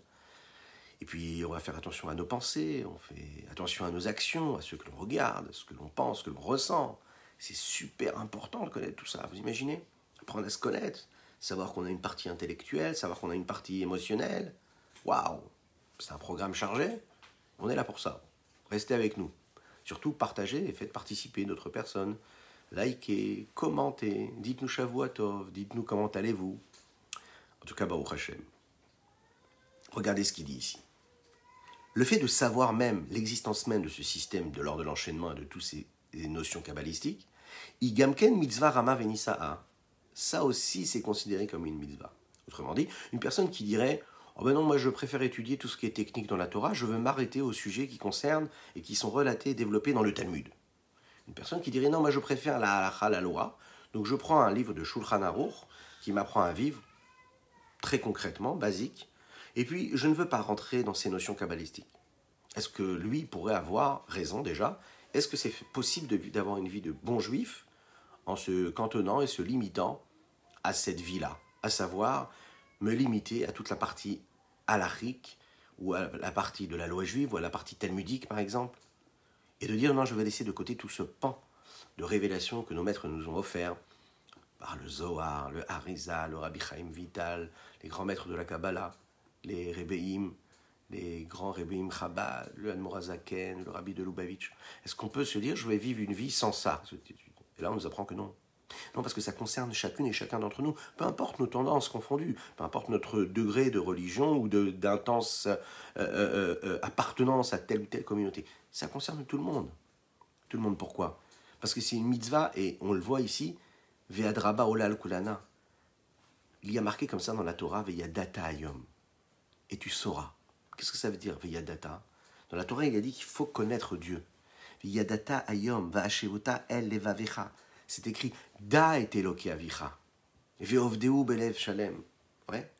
Et puis, on va faire attention à nos pensées, on fait attention à nos actions, à ce que l'on regarde, à ce que l'on pense, ce que l'on ressent. C'est super important de connaître tout ça, vous imaginez? Apprendre à se connaître, savoir qu'on a une partie intellectuelle, savoir qu'on a une partie émotionnelle. Waouh! C'est un programme chargé. On est là pour ça. Restez avec nous. Surtout, partagez et faites participer d'autres personnes. Likez, commentez, dites-nous Shavuot Tov, dites-nous comment allez-vous. En tout cas, Baruch Hashem. Regardez ce qu'il dit ici. Le fait de savoir même l'existence même de ce système de l'ordre de l'enchaînement et de toutes ces notions kabbalistiques, Igamken mitzvah rama venisa'a. Ça aussi, c'est considéré comme une mitzvah. Autrement dit, une personne qui dirait « Oh ben non, moi je préfère étudier tout ce qui est technique dans la Torah, je veux m'arrêter aux sujets qui concernent et qui sont relatés et développés dans le Talmud. » Une personne qui dirait « Non, moi je préfère la halakha, la loi, donc je prends un livre de Shulchan Aruch qui m'apprend à vivre très concrètement, basique, et puis je ne veux pas rentrer dans ces notions kabbalistiques. » Est-ce que lui pourrait avoir raison déjà? Est-ce que c'est possible d'avoir une vie de bon juif en se cantonnant et se limitant à cette vie-là, à savoir me limiter à toute la partie halachique ou à la partie de la loi juive ou à la partie talmudique par exemple, et de dire non, je vais laisser de côté tout ce pan de révélation que nos maîtres nous ont offert par le Zohar, le Harizal, le Rabbi Chaim Vital, les grands maîtres de la Kabbalah, les Rebbeim, les grands Rebbeim Chabad, le Admor Zaken, le Rabbi de Lubavitch. Est-ce qu'on peut se dire je vais vivre une vie sans ça? Et là on nous apprend que non. Non, parce que ça concerne chacune et chacun d'entre nous, peu importe nos tendances confondues, peu importe notre degré de religion ou d'intense appartenance à telle ou telle communauté. Ça concerne tout le monde. Tout le monde, pourquoi? Parce que c'est une mitzvah, et on le voit ici, Ve'adraba olal kulana. Il y a marqué comme ça dans la Torah, Ve'yadata ayom. Et tu sauras. Qu'est-ce que ça veut dire, Ve'yadata? Dans la Torah, il a dit qu'il faut connaître Dieu. Ve'yadata ayom, va'ashevota el levavecha. C'est écrit, Da et Eloke avicha. Ve'ovdeu belev shalem. Ouais.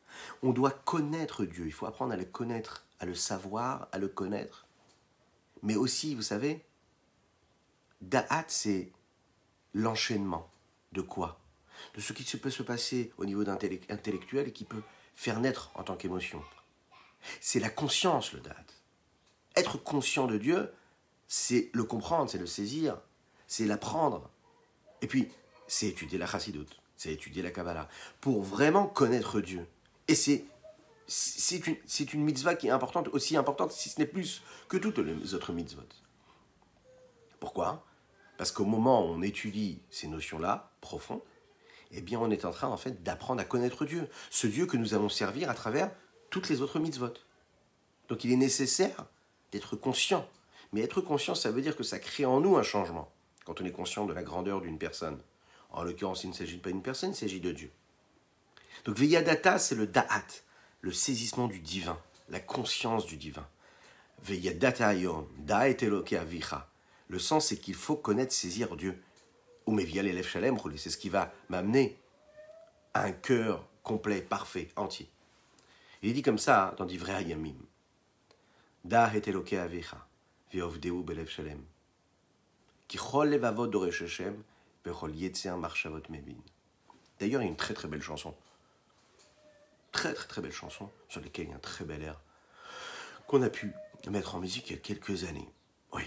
On doit connaître Dieu. Il faut apprendre à le connaître, à le savoir, à le connaître. Mais aussi, vous savez, Da'at, c'est l'enchaînement. De quoi? De ce qui peut se passer au niveau intellectuel et qui peut faire naître en tant qu'émotion. C'est la conscience, le Da'at. Être conscient de Dieu, c'est le comprendre, c'est le saisir, c'est l'apprendre. Et puis, c'est étudier la Chassidoute, c'est étudier la Kabbalah, pour vraiment connaître Dieu. Et c'est une mitzvah qui est importante, aussi importante, si ce n'est plus que toutes les autres mitzvot. Pourquoi? Parce qu'au moment où on étudie ces notions-là, profondes, eh bien on est en train, en fait, d'apprendre à connaître Dieu. Ce Dieu que nous allons servir à travers toutes les autres mitzvot. Donc il est nécessaire d'être conscient. Mais être conscient, ça veut dire que ça crée en nous un changement. Quand on est conscient de la grandeur d'une personne. En l'occurrence, il ne s'agit pas d'une personne, il s'agit de Dieu. Donc Ve'yadata, c'est le da'at, le saisissement du divin, la conscience du divin. Ve'yadata ayom, da et Eloke avicha. Le sens, c'est qu'il faut connaître, saisir Dieu. Ou mevia l'élève shalem, c'est ce qui va m'amener à un cœur complet, parfait, entier. Il est dit comme ça dans Divrei Hayamim. Da et Eloke avicha, ve'ovdeu belev shalem. Kichol levavot doresh Hashem, vechol yetzer marchavot mevin. D'ailleurs, il y a une très très belle chanson. Très très très belle chanson, sur laquelle il y a un très bel air, qu'on a pu mettre en musique il y a quelques années. Oui.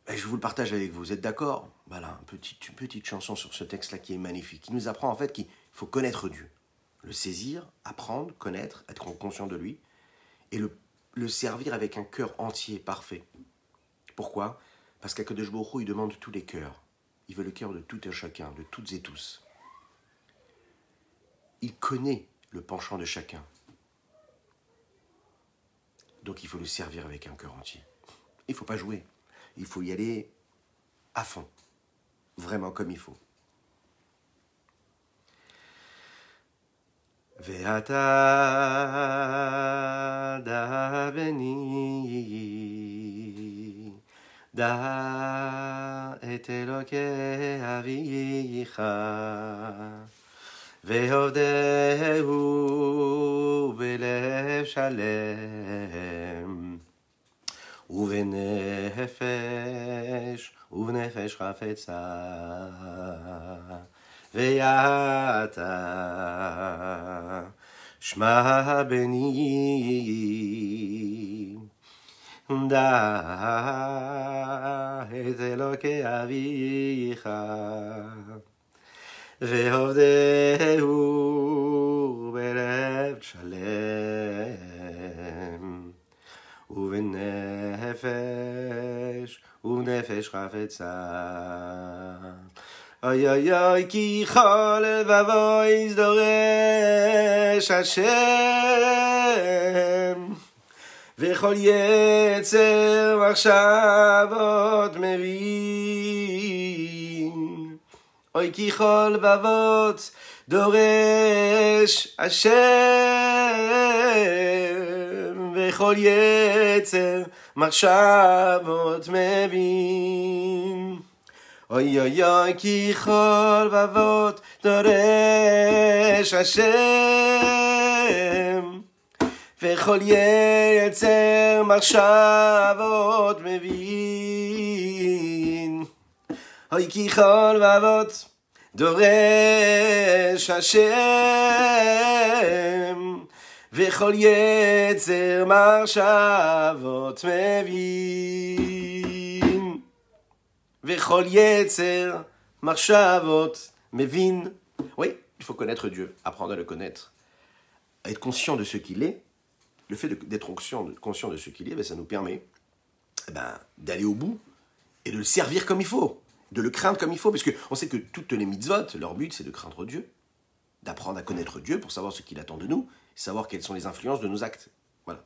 Et je vous le partage avec vous, vous êtes d'accord? Voilà, une petite chanson sur ce texte-là qui est magnifique, qui nous apprend en fait qu'il faut connaître Dieu. Le saisir, apprendre, connaître, être conscient de lui, et le servir avec un cœur entier, parfait. Pourquoi? Parce qu'Akadosh Baruch Hu, il demande tous les cœurs. Il veut le cœur de tout et chacun, de toutes et tous. Il connaît le penchant de chacun. Donc il faut le servir avec un cœur entier. Il ne faut pas jouer. Il faut y aller à fond. Vraiment comme il faut. Ve'ata da beni da et Eloke avicha ve'ovdeu belev shalem ובנפש חפצה ואתה שמע בני דע את אלוקי אביך ועובדהו בלב שלם ובנפש חפצה. אוי אוי אוי כי כל לבבו דורש השם וכל יצר מחשבות מבין. אוי כי כל לבבות דורש השם וכל יצר מחשבות מבין. אוי אוי אוי כי כל לבבות דורש השם וכל יצר מחשבות מבין. אוי כי כל לבבות דורש השם וכל יצר מחשבות מבין. וכל יצר מחשבות מבין. Oui, il faut connaître Dieu, apprendre à le connaître, à être conscient de ce qu'il est. Le fait d'être conscient de ce qu'il est, ça nous permet d'aller au bout et de le servir comme il faut. de le craindre comme il faut, parce qu'on sait que toutes les mitzvot, leur but, c'est de craindre Dieu, d'apprendre à connaître Dieu pour savoir ce qu'il attend de nous, savoir quelles sont les influences de nos actes. Voilà.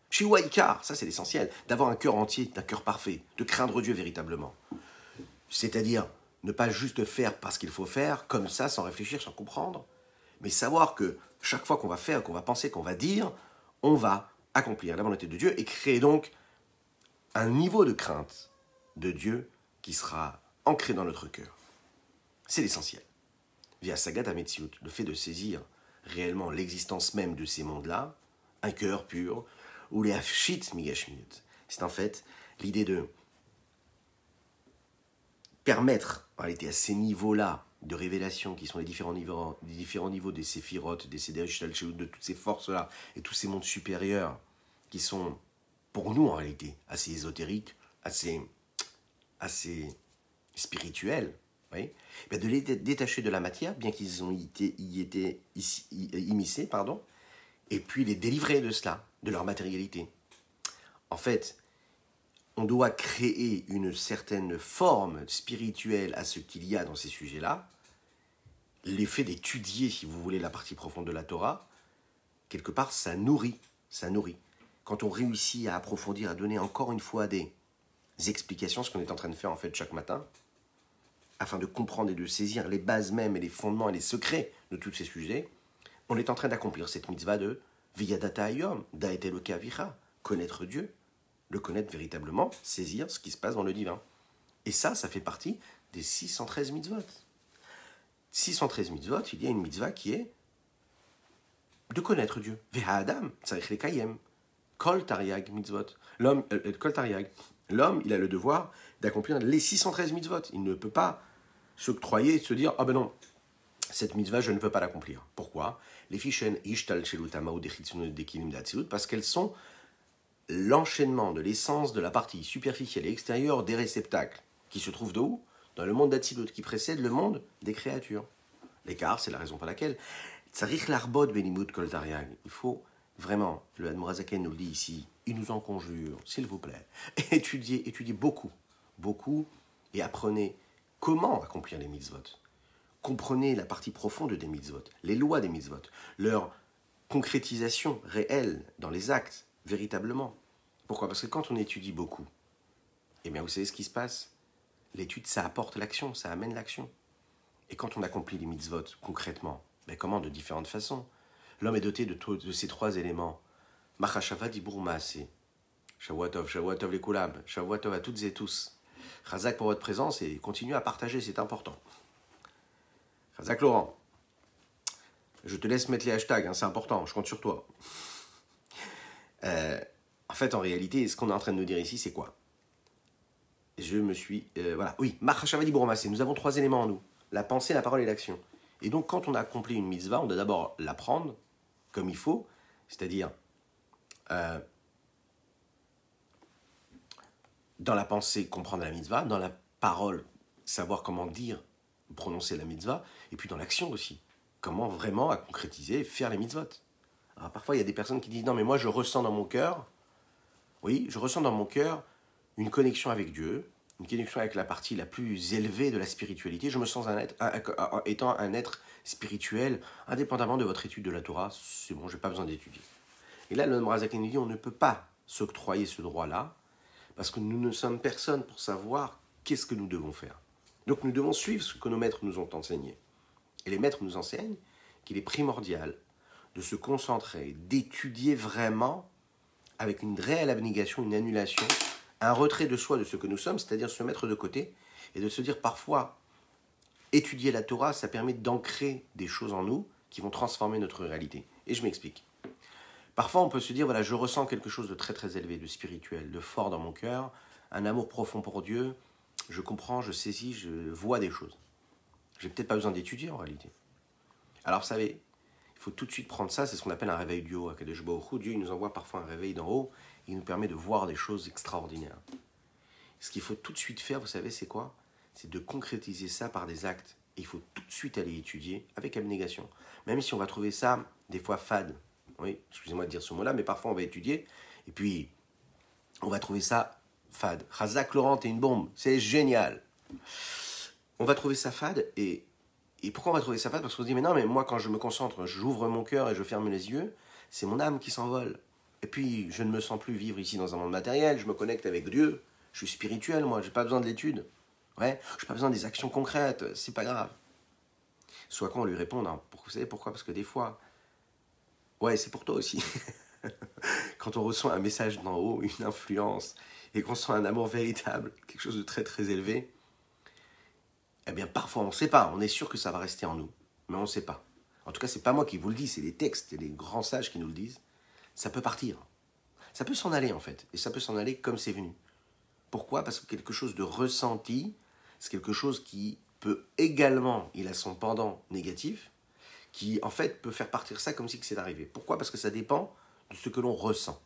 Shiwaikar, ça c'est l'essentiel, d'avoir un cœur entier, un cœur parfait, de craindre Dieu véritablement. C'est-à-dire ne pas juste faire parce qu'il faut faire, comme ça, sans réfléchir, sans comprendre, mais savoir que chaque fois qu'on va faire, qu'on va penser, qu'on va dire, on va accomplir la volonté de Dieu et créer donc un niveau de crainte de Dieu qui sera ancré dans notre cœur. C'est l'essentiel. Via Sagat Ametsiout, le fait de saisir réellement l'existence même de ces mondes-là, un cœur pur, ou les Afshit Migashmiut. C'est en fait l'idée de permettre, en réalité, à ces niveaux-là de révélation, qui sont les différents niveaux des séphirotes, des Sederich Talcheut, de toutes ces forces-là, et tous ces mondes supérieurs, qui sont, pour nous, en réalité, assez ésotériques, assez spirituels, oui, de les détacher de la matière, bien qu'ils y été immiscés, et puis les délivrer de cela, de leur matérialité. En fait, on doit créer une certaine forme spirituelle à ce qu'il y a dans ces sujets-là. L'effet d'étudier, si vous voulez, la partie profonde de la Torah, quelque part, ça nourrit. Quand on réussit à approfondir, à donner encore une fois des explications, ce qu'on est en train de faire en fait chaque matin, afin de comprendre et de saisir les bases mêmes et les fondements et les secrets de tous ces sujets, on est en train d'accomplir cette mitzvah de Viyadata Hayom, Da'et Eloka Avicha, connaître Dieu, le connaître véritablement, saisir ce qui se passe dans le divin. Et ça fait partie des 613 mitzvot. 613 mitzvot, il y a une mitzvah qui est de connaître Dieu. Veha Adam, Tzarich Lekayem, Kol Tariag mitzvot. L'homme, il a le devoir d'accomplir les 613 mitzvot. Il ne peut pas s'octroyer et se dire « Ah ben non, cette mitzvah, je ne peux pas l'accomplir. » Pourquoi ? Les fichen ishtal shelutama ou dechitzunu dekilim datzilut, parce qu'elles sont l'enchaînement de l'essence de la partie superficielle et extérieure des réceptacles, qui se trouvent de où ? Dans le monde d'Atzilut, qui précède le monde des créatures. L'écart, c'est la raison pour laquelle Tsarich larbod benimut kol tariag. Il faut vraiment, le Admorazaken nous le dit ici, il nous en conjure, s'il vous plaît, étudiez beaucoup, et apprenez comment accomplir les mitzvot. Comprenez la partie profonde des mitzvot, les lois des mitzvot, leur concrétisation réelle dans les actes, véritablement. Pourquoi ? Parce que quand on étudie beaucoup, eh bien vous savez ce qui se passe ? L'étude, ça apporte l'action, ça amène l'action. Et quand on accomplit les mitzvot concrètement, ben comment ? De différentes façons. L'homme est doté de ces trois éléments. Machashava dibour maaseh. Shavuatov, Shavuatov les koulab, Shavuatov à toutes et tous. Chazak pour votre présence et continuez à partager, c'est important. Chazak Laurent, je te laisse mettre les hashtags, c'est important, je compte sur toi. En fait, en réalité, ce qu'on est en train de nous dire ici, c'est quoi ? Je me suis... voilà, oui, Machashava dibour maaseh, nous avons trois éléments en nous. La pensée, la parole et l'action. Et donc, quand on a accompli une mitzvah, on doit d'abord l'apprendre comme il faut, c'est-à-dire dans la pensée, comprendre la mitzvah, dans la parole, savoir comment dire, prononcer la mitzvah, et puis dans l'action aussi, comment vraiment à concrétiser et faire les mitzvot. Alors, parfois, il y a des personnes qui disent « Non, mais moi, je ressens dans mon cœur, oui, je ressens dans mon cœur une connexion avec Dieu, une connexion avec la partie la plus élevée de la spiritualité. Je me sens étant un être spirituel, indépendamment de votre étude de la Torah. C'est bon, je n'ai pas besoin d'étudier. » Et là, le Morazaken nous dit, on ne peut pas s'octroyer ce droit-là, parce que nous ne sommes personne pour savoir qu'est-ce que nous devons faire. Donc nous devons suivre ce que nos maîtres nous ont enseigné. Et les maîtres nous enseignent qu'il est primordial de se concentrer, d'étudier vraiment, avec une réelle abnégation, une annulation, un retrait de soi de ce que nous sommes, c'est-à-dire se mettre de côté, et de se dire parfois, étudier la Torah, ça permet d'ancrer des choses en nous qui vont transformer notre réalité. Et je m'explique. Parfois, on peut se dire, voilà, je ressens quelque chose de très très élevé, de spirituel, de fort dans mon cœur, un amour profond pour Dieu, je comprends, je saisis, je vois des choses. J'ai peut-être pas besoin d'étudier en réalité. Alors, vous savez, il faut tout de suite prendre ça, c'est ce qu'on appelle un réveil du haut. À Kadosh Baruch Hu, Dieu il nous envoie parfois un réveil d'en haut, il nous permet de voir des choses extraordinaires. Ce qu'il faut tout de suite faire, vous savez, c'est quoi ? C'est de concrétiser ça par des actes. Et il faut tout de suite aller étudier avec abnégation. Même si on va trouver ça, des fois, fade. Oui, excusez-moi de dire ce mot-là, mais parfois on va étudier, et puis on va trouver ça fade. Chazak Laurent, t'es une bombe, c'est génial. On va trouver ça fade, et pourquoi on va trouver ça fade? Parce qu'on se dit, mais non, mais moi quand je me concentre, j'ouvre mon cœur et je ferme les yeux, c'est mon âme qui s'envole. Et puis, je ne me sens plus vivre ici dans un monde matériel, je me connecte avec Dieu, je suis spirituel, moi, j'ai pas besoin de l'étude. Ouais, j'ai pas besoin des actions concrètes, c'est pas grave. Soit quand on lui répond, non, vous savez pourquoi? Parce que des fois, ouais, c'est pour toi aussi. Quand on reçoit un message d'en haut, une influence, et qu'on sent un amour véritable, quelque chose de très très élevé, eh bien parfois on ne sait pas, on est sûr que ça va rester en nous, mais on ne sait pas. En tout cas, c'est pas moi qui vous le dis, c'est les textes et les grands sages qui nous le disent. Ça peut partir, ça peut s'en aller en fait, et ça peut s'en aller comme c'est venu. Pourquoi? Parce que quelque chose de ressenti, c'est quelque chose qui peut également, il a son pendant négatif, qui en fait peut faire partir ça comme si c'est arrivé. Pourquoi? Parce que ça dépend de ce que l'on ressent.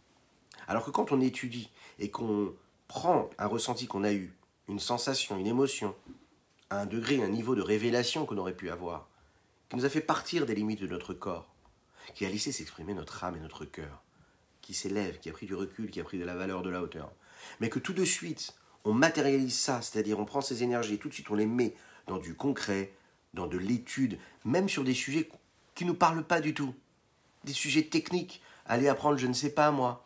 Alors que quand on étudie et qu'on prend un ressenti qu'on a eu, une sensation, une émotion, un degré, un niveau de révélation qu'on aurait pu avoir, qui nous a fait partir des limites de notre corps, qui a laissé s'exprimer notre âme et notre cœur, qui s'élève, qui a pris du recul, qui a pris de la valeur, de la hauteur, mais que tout de suite, on matérialise ça, c'est-à-dire on prend ces énergies et tout de suite on les met dans du concret, dans de l'étude, même sur des sujets qui ne nous parlent pas du tout, des sujets techniques, aller apprendre, je ne sais pas moi,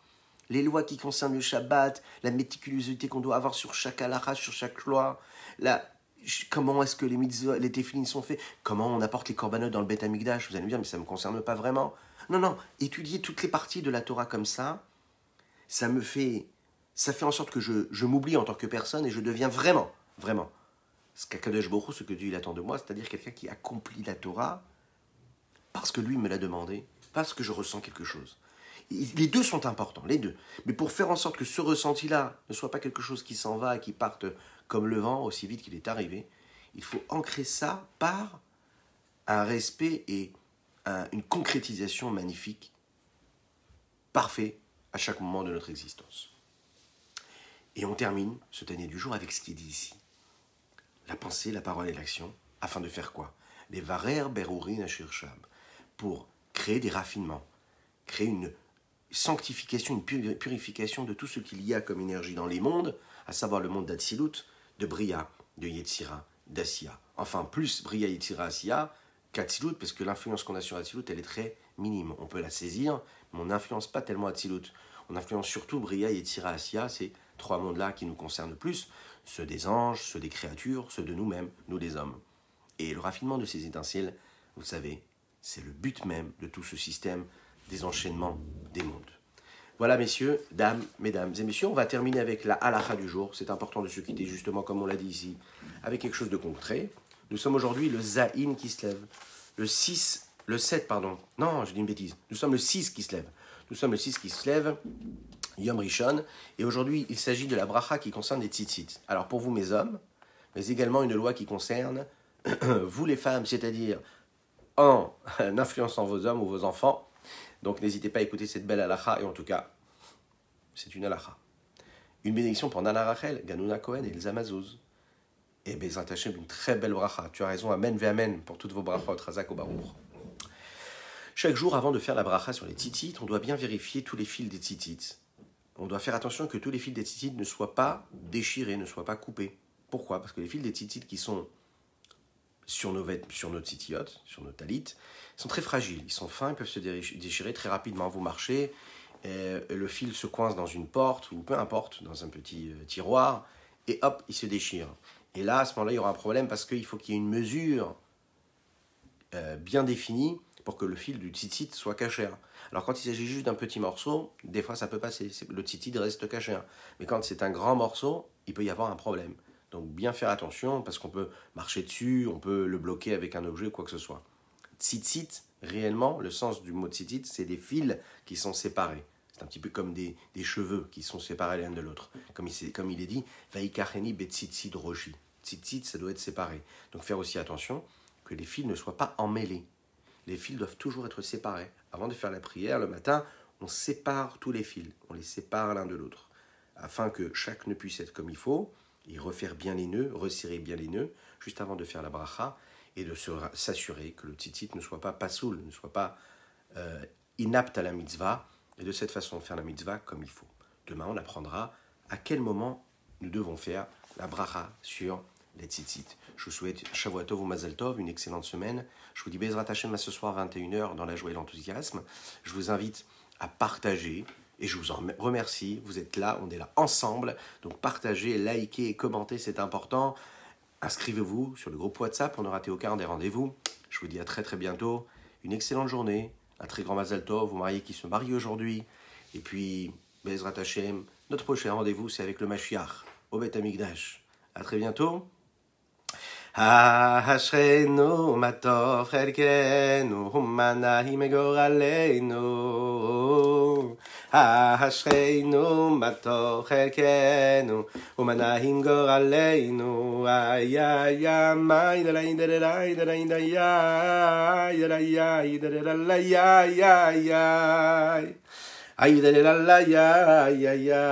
les lois qui concernent le Shabbat, la méticulosité qu'on doit avoir sur chaque halakha, sur chaque loi, comment est-ce que les mitzvot, les téphilines sont faits, comment on apporte les korbanot dans le Beth Amikdash, vous allez me dire, mais ça ne me concerne pas vraiment. Non, non, étudier toutes les parties de la Torah comme ça fait en sorte que je m'oublie en tant que personne et je deviens vraiment, ce qu'Akadosh Baruch Hu, ce que Dieu il attend de moi, c'est-à-dire quelqu'un qui accomplit la Torah parce que lui me l'a demandé, parce que je ressens quelque chose. Les deux sont importants, les deux. Mais pour faire en sorte que ce ressenti-là ne soit pas quelque chose qui s'en va et qui parte comme le vent aussi vite qu'il est arrivé, il faut ancrer ça par un respect et une concrétisation magnifique, parfait à chaque moment de notre existence. Et on termine ce dernier du jour avec ce qui est dit ici. La pensée, la parole et l'action, afin de faire quoi? Les varer berurin ashirshab, pour créer des raffinements, créer une sanctification, une purification de tout ce qu'il y a comme énergie dans les mondes, à savoir le monde d'Atsilut, de Bria, de Yetzira, d'Asiya. Enfin, plus Bria, Yetzira, Asiya qu'Atsilut, parce que l'influence qu'on a sur Atsilut, elle est très minime. On peut la saisir, mais on n'influence pas tellement Atsilut. On influence surtout Bria, Yetzira, Asiya, ces trois mondes-là qui nous concernent plus, ceux des anges, ceux des créatures, ceux de nous-mêmes, nous les hommes. Et le raffinement de ces étincelles, vous savez, c'est le but même de tout ce système des enchaînements des mondes. Voilà, messieurs, dames, mesdames et messieurs, on va terminer avec la halakha du jour. C'est important de se quitter justement, comme on l'a dit ici, avec quelque chose de concret. Nous sommes aujourd'hui le Zahin qui se lève. Le 7, pardon. Non, j'ai dit une bêtise. Nous sommes le 6 qui se lève. Nous sommes le 6 qui se lève, Yom Rishon. Et aujourd'hui, il s'agit de la bracha qui concerne les tzitzit. Alors pour vous, mes hommes, mais également une loi qui concerne vous, les femmes, c'est-à-dire en influençant vos hommes ou vos enfants. Donc n'hésitez pas à écouter cette belle halakha, et en tout cas, c'est une halakha. Une bénédiction pour Nana Rachel, Ganouna Cohen et Elsa Mazouz. Et Bezrat Hashem, une très belle bracha. Tu as raison, amen ve amen pour toutes vos brachot, Razak au Baruch. Chaque jour, avant de faire la bracha sur les tzitzit, on doit bien vérifier tous les fils des tzitzit. On doit faire attention que tous les fils des tzitzit ne soient pas déchirés, ne soient pas coupés. Pourquoi? Parce que les fils des tzitzit qui sont sur nos tzitziot, sur nos talit, sont très fragiles. Ils sont fins, ils peuvent se déchirer très rapidement. Vous marchez, le fil se coince dans une porte, ou peu importe, dans un petit tiroir, et hop, il se déchire. Et là, à ce moment-là, il y aura un problème parce qu'il faut qu'il y ait une mesure bien définie pour que le fil du tzitzit soit caché. Alors quand il s'agit juste d'un petit morceau, des fois ça peut passer, le tzitzit reste caché. Mais quand c'est un grand morceau, il peut y avoir un problème. Donc bien faire attention, parce qu'on peut marcher dessus, on peut le bloquer avec un objet ou quoi que ce soit. Tzitzit, réellement, le sens du mot tzitzit, c'est des fils qui sont séparés. C'est un petit peu comme des cheveux qui sont séparés l'un de l'autre. Comme il est dit, Vaikacheni betzitzit roshi. Tzitzit, ça doit être séparé. Donc faire aussi attention que les fils ne soient pas emmêlés. Les fils doivent toujours être séparés. Avant de faire la prière, le matin, on sépare tous les fils. On les sépare l'un de l'autre. Afin que chaque nœud puisse être comme il faut, et refaire bien les nœuds, resserrer bien les nœuds, juste avant de faire la bracha, et de s'assurer que le tzitzit ne soit pas pasoul, ne soit pas inapte à la mitzvah, et de cette façon faire la mitzvah comme il faut. Demain, on apprendra à quel moment nous devons faire la bracha sur les tzitzit. Je vous souhaite Shavua Tov ou Mazel Tov, une excellente semaine. Je vous dis Bezrat Hashem à ce soir 21h dans la joie et l'enthousiasme. Je vous invite à partager et je vous en remercie. Vous êtes là, on est là ensemble. Donc partagez, likez et commentez, c'est important. Inscrivez-vous sur le groupe WhatsApp pour ne rater aucun des rendez-vous. Je vous dis à très très bientôt. Une excellente journée, un très grand Mazel Tov, vos mariés qui se marient aujourd'hui. Et puis, Bezrat Hashem, notre prochain rendez-vous, c'est avec le Mashiach, au Beth Amikdash. À très bientôt. Ashreinu matov chelkenu umanahim goraleinu. Ashreinu matov chelkenu umanahim goraleinu. Ay ay ay ay ay ay ay ay ay. Ay de la la ya ya ya,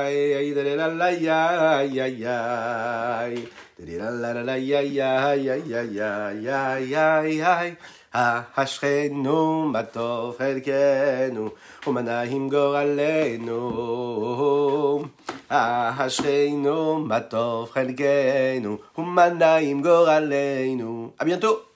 ay de la la ya ya ya, de la la la ya ya ya ya ya ya ya ya. Ashreinu matov chelkenu umanahim goraleinu. Ashreinu matov chelkenu umanahim goraleinu. À bientôt.